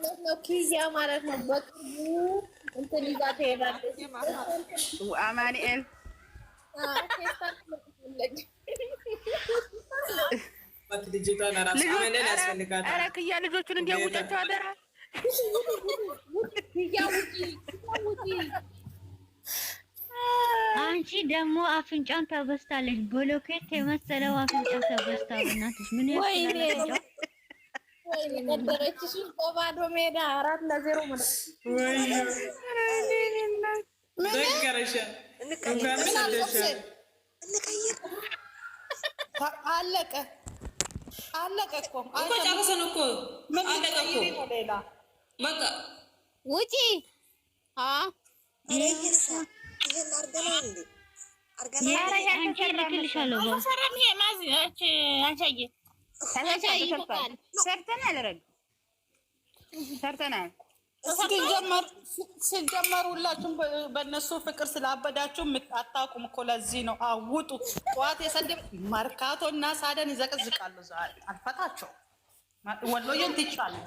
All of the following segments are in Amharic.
ማለት ነው ኪያ ማለት ነው። በቅርቡ እንትን ይዛ ትሄዳለች። አማኑኤል ኧረ ክያ ልጆቹን እንዲያውጫቸው አደራ። አንቺ ደግሞ አፍንጫን ተበስታለች። ብሎኬት የመሰለው አፍንጫ ተበስታ። በእናትሽ ምን ያክል ቀደረችሽ በባዶ ሜዳ 4-0 ማለት አለቀ እኮ ጨረሰን እኮ አለቀ እኮ በቃ ውጪ ሰርተናል። ሲጀመር ሁላችሁም በእነሱ ፍቅር ስላበዳችሁ አታውቁም እኮ። ለዚህ ነው አውጡ። ጠዋት የሰደብ መርካቶ እና ሳደን ይዘቅዝቃሉ። ዛሬ አልፈታቸው ወሎዬን ትቻለሁ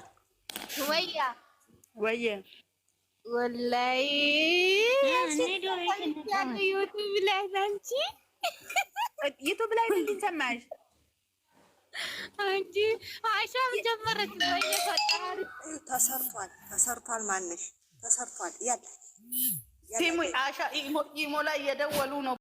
ወየ ወላይ ዩቱብ ላይ ምን ሰማሽ? አንቺ አይሻም ጀመረች ወይ? ተሰርቷል። ማንሽ ተሰርቷል። ያለ ሲሙ አሻ ኢሞ ላይ እየደወሉ ነው።